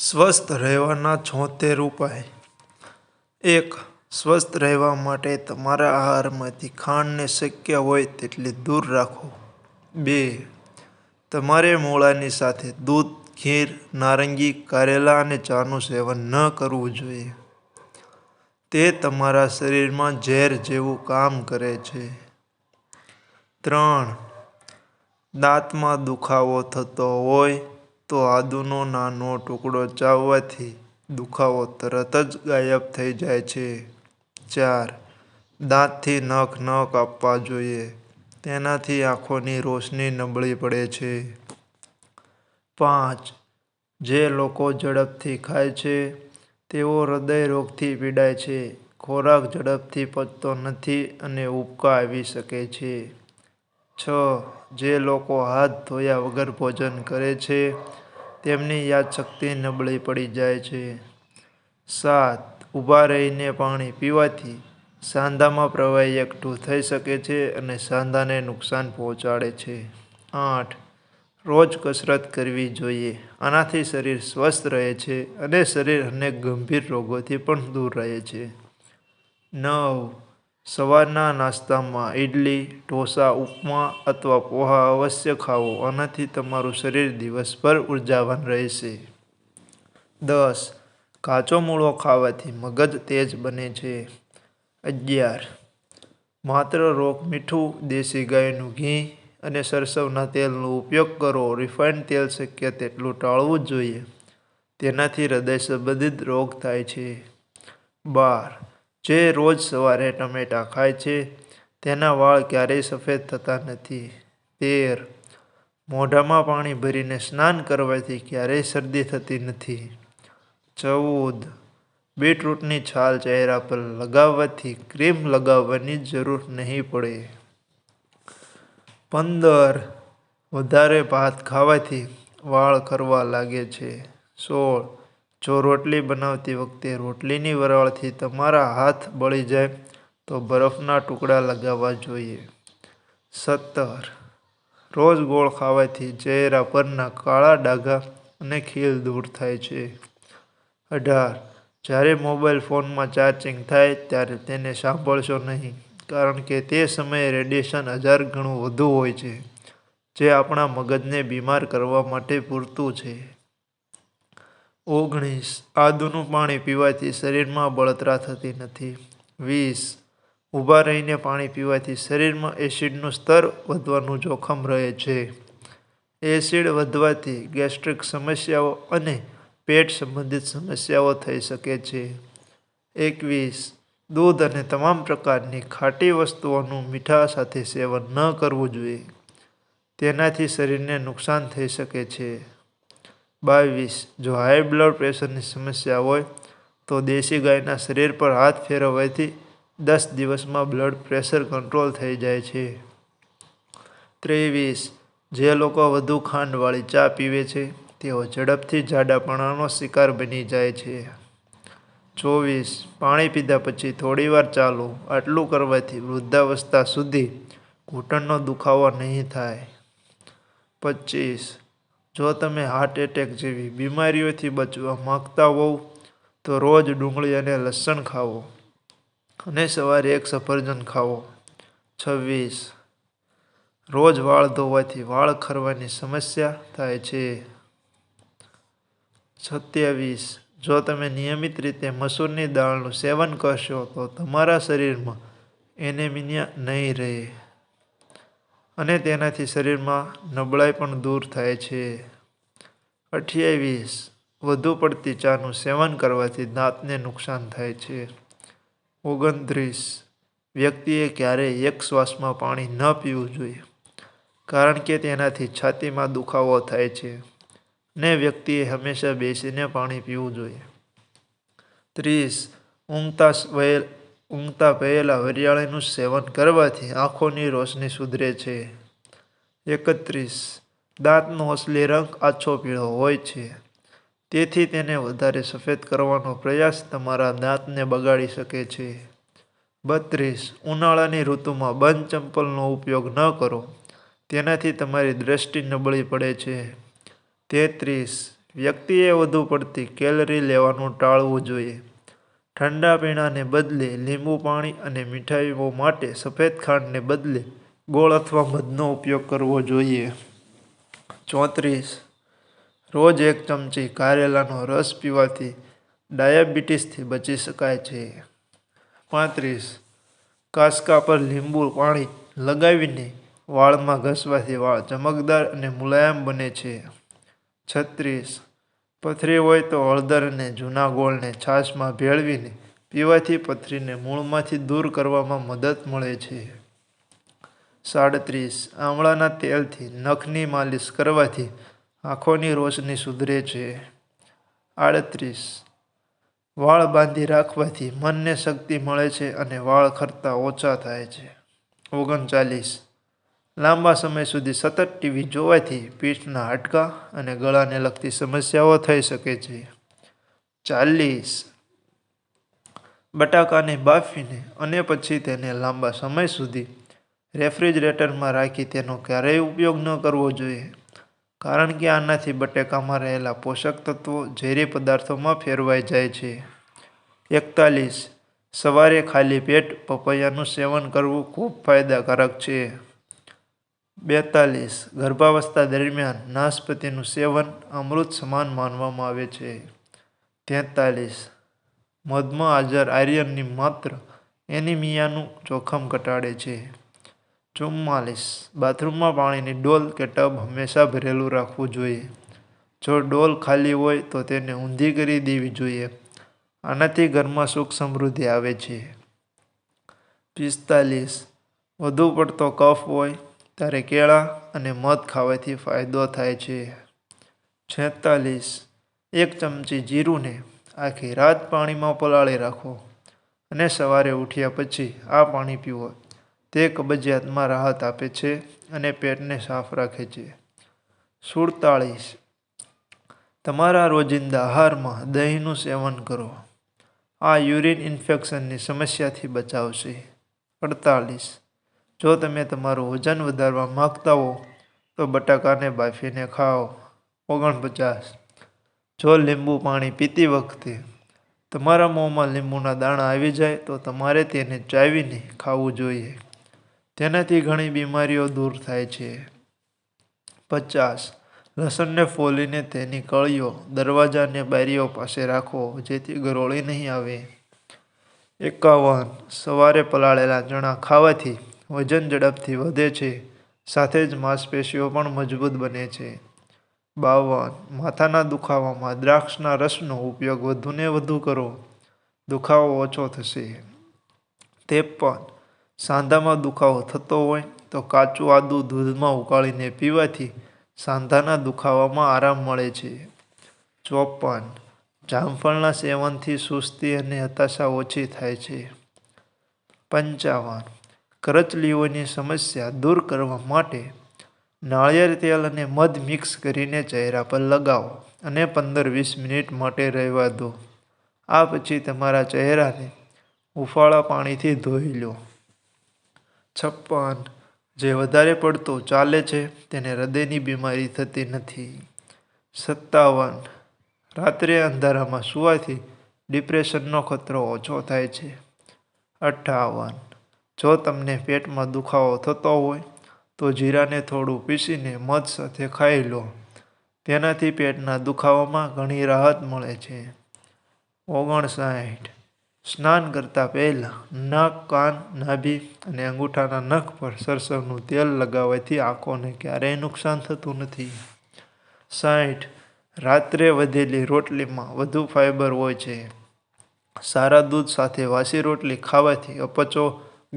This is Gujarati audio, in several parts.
સ્વસ્થ રહેવાના 76 ઉપાય. 1. સ્વસ્થ રહેવા માટે તમારા આહારમાંથી ખાંડને શક્ય હોય તેટલી દૂર રાખો. 2. તમારે મોળાની સાથે દૂધ, ખીર, નારંગી, કારેલા અને ચાનું સેવન ન કરવું જોઈએ. તે તમારા શરીરમાં ઝેર જેવું કામ કરે છે. 3. દાંતમાં દુખાવો થતો હોય તો આદુનો નાનો ટુકડો ચાવવાથી દુખાવો તરત જ ગાયબ થઈ જાય છે. 4. દાંતથી નખ ન કાપવા જોઈએ. તેનાથી આંખોની રોશની નબળી પડે છે. 5. જે લોકો ઝડપથી ખાય છે તેઓ હૃદય રોગથી પીડાય છે. ખોરાક ઝડપથી પચતો નથી અને ઉબકા આવી શકે છે. 6. જે લોકો હાથ ધોયા વગર ભોજન કરે છે તેમની યાદશક્તિ નબળી પડી જાય છે. 7. ઊભા રહીને પાણી પીવાથી સાંધામાં પ્રવાહી એકઠું થઈ શકે છે અને સાંધાને નુકસાન પહોંચાડે છે. 8. રોજ કસરત કરવી જોઈએ. આનાથી શરીર સ્વસ્થ રહે છે અને શરીર અનેક ગંભીર રોગોથી પણ દૂર રહે છે. 9. સવારના નાસ્તામાં ઇડલી, ઢોસા, ઉપમા અથવા પોહા અવશ્ય ખાવો. આનાથી તમારું શરીર દિવસભર ઉર્જાવાન રહેશે. 10. કાચો મૂળો ખાવાથી મગજ તેજ બને છે. 11. માત્ર રોગ મીઠું, દેશી ગાયનું ઘી અને સરસવના તેલનો ઉપયોગ કરો. રિફાઇન્ડ તેલ શક્ય તેટલું ટાળવું જોઈએ. તેનાથી હૃદય સંબંધિત રોગ થાય છે. 12. જે રોજ સવારે ટમેટાં ખાય છે તેના વાળ ક્યારેય સફેદ થતા નથી. 13. મોઢામાં પાણી ભરીને સ્નાન કરવાથી ક્યારેય શરદી થતી નથી. 14. બીટરૂટની છાલ ચહેરા પર લગાવવાથી ક્રીમ લગાવવાની જરૂર નહીં પડે. 15. વધારે ભાત ખાવાથી વાળ ખરવા લાગે છે. 16. જો રોટલી બનાવતી વખતે રોટલીની વરાળથી તમારા હાથ બળી જાય તો બરફના ટુકડા લગાવવા જોઈએ. 17. રોજ ગોળ ખાવાથી ચહેરા પરના કાળા ડાઘા અને ખીલ દૂર થાય છે. 18. જ્યારે મોબાઈલ ફોનમાં ચાર્જિંગ થાય ત્યારે તેને સાંભળશો નહીં, કારણ કે તે સમયે રેડિયેશન 1000 ગણું વધુ હોય છે, જે આપણા મગજને બીમાર કરવા માટે પૂરતું છે. 19. આદુનું પાણી પીવાથી શરીરમાં બળતરા થતી નથી. 20. ઊભા રહીને પાણી પીવાથી શરીરમાં એસિડનું સ્તર વધવાનું જોખમ રહે છે. એસિડ વધવાથી ગેસ્ટ્રિક સમસ્યાઓ અને પેટ સંબંધિત સમસ્યાઓ થઈ શકે છે. 21. દૂધ અને તમામ પ્રકારની ખાટી વસ્તુઓનું મીઠા સાથે સેવન ન કરવું જોઈએ. તેનાથી શરીરને નુકસાન થઈ શકે છે. 22. જો હાઈ બ્લડ પ્રેશરની સમસ્યા હોય તો દેશી ગાયના શરીર પર હાથ ફેરવવાથી 10 દિવસમાં બ્લડ પ્રેશર કંટ્રોલ થઈ જાય છે. 23. જે લોકો વધુ ખાંડવાળી ચા પીવે છે તેઓ ઝડપથી જાડાપણાનો શિકાર બની જાય છે. 24. પાણી પીધા પછી થોડીવાર ચાલો. આટલું કરવાથી વૃદ્ધાવસ્થા સુધી ઘૂંટણનો દુખાવો નહીં થાય. 25. જો તમે હાર્ટ એટેક જેવી બીમારીઓથી બચવા માંગતા હોવ તો રોજ ડુંગળી અને લસણ ખાઓ અને સવારે એક સફરજન ખાઓ. 26. રોજ વાળ ધોવાથી વાળ ખરવાની સમસ્યા થાય છે. 27. જો તમે નિયમિત રીતે મસૂરની દાળનું સેવન કરશો તો તમારા શરીરમાં એનિમિયા નહીં રહે અને તેનાથી શરીરમાં નબળાઈ પણ દૂર થાય છે. 28. વધુ પડતી ચાનું સેવન કરવાથી દાંતને નુકસાન થાય છે. 29. વ્યક્તિએ ક્યારેય એક શ્વાસમાં પાણી ન પીવું જોઈએ, કારણ કે તેનાથી છાતીમાં દુખાવો થાય છે અને વ્યક્તિએ હંમેશા બેસીને પાણી પીવું જોઈએ. 30. ઊંઘતા પહેલા વરિયાળીનું સેવન કરવાથી આંખોની રોશની સુધરે છે. 31. દાંતનો અસલી રંગ આછો પીળો હોય છે, તેથી તેને વધારે સફેદ કરવાનો પ્રયાસ તમારા દાંતને બગાડી શકે છે. 32. ઉનાળાની ઋતુમાં બંધ ચંપલનો ઉપયોગ ન કરો. તેનાથી તમારી દૃષ્ટિ નબળી પડે છે. 33. વ્યક્તિએ વધુ પડતી કેલરી લેવાનું ટાળવું જોઈએ. ઠંડા પીણાને બદલે લીંબુ પાણી અને મીઠાઈઓ માટે સફેદ ખાંડને બદલે ગોળ અથવા મધનો ઉપયોગ કરવો જોઈએ. 34. રોજ 1 ચમચી કારેલાનો રસ પીવાથી ડાયાબિટીસથી બચી શકાય છે. 35. કાંસકા પર લીંબુ પાણી લગાવીને વાળમાં ઘસવાથી વાળ ચમકદાર અને મુલાયમ બને છે. 36. પથરી હોય તો હળદર અને જૂના ગોળને છાશમાં ભેળવીને પીવાથી પથરીને મૂળમાંથી દૂર કરવામાં મદદ મળે છે. 37. આમળાના તેલથી નખની માલિશ કરવાથી આંખોની રોશની સુધરે છે. 38. વાળ બાંધી રાખવાથી મનને શક્તિ મળે છે અને વાળ ખરતા ઓછા થાય છે. 39. લાંબા સમય સુધી સતત ટીવી જોવાથી પીઠના હાડકાં અને ગળાને લગતી સમસ્યાઓ થઈ શકે છે. 40. બટાકાને બાફીને અને પછી તેને લાંબા સમય સુધી રેફ્રિજરેટરમાં રાખી તેનો ક્યારેય ઉપયોગ ન કરવો જોઈએ, કારણ કે આનાથી બટાકામાં રહેલા પોષક તત્વો ઝેરી પદાર્થોમાં ફેરવાઈ જાય છે. 41. સવારે ખાલી પેટ પપૈયાનું સેવન કરવું ખૂબ ફાયદાકારક છે. 42. ગર્ભાવસ્થા દરમિયાન નાશપતીનું સેવન અમૃત સમાન માનવામાં આવે છે. 43. મધમાં હાજર આયર્નની માત્રા એનિમિયાનું જોખમ ઘટાડે છે. 44. બાથરૂમમાં પાણીની ડોલ કે ટબ હંમેશા ભરેલું રાખવું જોઈએ. જો ડોલ ખાલી હોય તો તેને ઊંધી કરી દેવી જોઈએ. આનાથી ઘરમાં સુખ સમૃદ્ધિ આવે છે. 45. વધુ પડતો કફ હોય ત્યારે કેળા અને મધ ખાવાથી ફાયદો થાય છે. 46. 1 ચમચી જીરુંને આખી રાત પાણીમાં પલાળી રાખો અને સવારે ઉઠ્યા પછી આ પાણી પીવો. તે કબજિયાતમાં રાહત આપે છે અને પેટને સાફ રાખે છે. 47. તમારા રોજિંદા આહારમાં દહીંનું સેવન કરો. આ યુરિન ઇન્ફેક્શનની સમસ્યાથી બચાવશે. 48. જો તમે તમારું વજન વધારવા માંગતા હો તો બટાકાને બાફીને ખાઓ. 49. જો લીંબુ પાણી પીતી વખતે તમારા મોંમાં લીંબુના દાણા આવી જાય તો તમારે તેને ચાવીને ખાવું જોઈએ. તેનાથી ઘણી બીમારીઓ દૂર થાય છે. 50. લસણને ફોલીને તેની કળીઓ દરવાજા અને બારીઓ પાસે રાખો જેથી ગરોળી નહીં આવે. 51. સવારે પલાળેલા ચણા ખાવાથી વજન ઝડપથી વધે છે, સાથે જ માંસપેશીઓ પણ મજબૂત બને છે. 52. માથાના દુખાવામાં દ્રાક્ષના રસનો ઉપયોગ વધુને વધુ કરો. દુખાવો ઓછો થશે. 53. સાંધામાં દુખાવો થતો હોય તો કાચું આદું દૂધમાં ઉકાળીને પીવાથી સાંધાના દુખાવામાં આરામ મળે છે. 54. જામફળના સેવનથી સુસ્તી અને હતાશા ઓછી થાય છે. 55. કરચલીઓની સમસ્યા દૂર કરવા માટે નાળિયેર તેલ અને મધ મિક્સ કરીને ચહેરા પર લગાવો અને 15-20 મિનિટ માટે રહેવા દો. આ પછી તમારા ચહેરાને હૂંફાળા પાણીથી ધોઈ લો. 56. જે વધારે પડતું ચાલે છે તેને હૃદયની બીમારી થતી નથી. 57. રાત્રે અંધારામાં સૂવાથી ડિપ્રેશનનો ખતરો ઓછો થાય છે. 58. જો તમને પેટમાં દુખાવો થતો હોય તો જીરાને થોડું પીસીને મધ સાથે ખાઈ લો. તેનાથી પેટના દુખાવામાં ઘણી રાહત મળે છે. 59. સ્નાન કરતા પહેલા નાક, કાન, નાભી અને અંગૂઠાના નખ પર સરસવનું તેલ લગાવવાથી આંખોને ક્યારેય નુકસાન થતું નથી. 60. રાત્રે વધેલી રોટલીમાં વધુ ફાઇબર હોય છે. સારા દૂધ સાથે વાસી રોટલી ખાવાથી અપચો,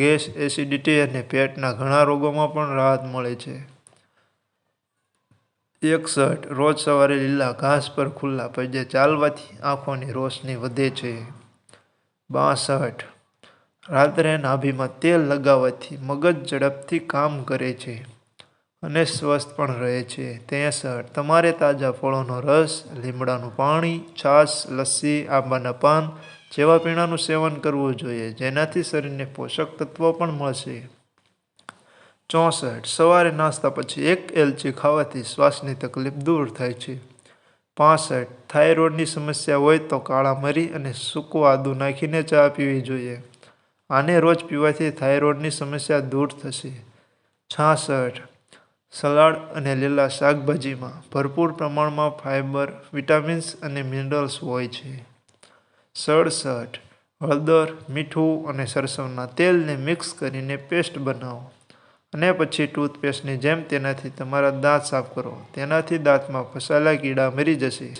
ગેસ, એસિડિટી અને પેટના ઘણા રોગોમાં પણ રાહત મળે છે. 61. રોજ સવારે લીલા ઘાસ પર ખુલ્લા પગે ચાલવાથી આંખોની રોશની વધે છે. 62. રાત્રે નાભીમાં તેલ લગાવવાથી મગજ ઝડપથી કામ કરે છે અને સ્વસ્થ પણ રહે છે. 63. તમારે તાજા ફળોનો રસ, લીમડાનું પાણી, છાશ, લસ્સી, આંબાના પાન જેવા પીણાનું સેવન કરવું જોઈએ, જેનાથી શરીરને પોષક તત્વો પણ મળશે. 64. સવારે નાસ્તા પછી 1 એલચી ખાવાથી શ્વાસની તકલીફ દૂર થાય છે. 65. થાઇરોઇડની સમસ્યા હોય તો કાળા મરી અને સૂકું આદુ નાખીને ચા પીવી જોઈએ. આને રોજ પીવાથી થાઇરોઇડની સમસ્યા દૂર થશે. 66. સલાડ અને લીલા શાકભાજીમાં ભરપૂર પ્રમાણમાં ફાઇબર, વિટામિન્સ અને મિનરલ્સ હોય છે. 67. હળદર, મીઠું અને સરસવના તેલને મિક્સ કરીને પેસ્ટ બનાવો અને પછી ટૂથપેસ્ટની જેમ તેનાથી તમારા દાંત સાફ કરો. તેનાથી દાંતમાં ફસાયેલા કીડા મરી જશે.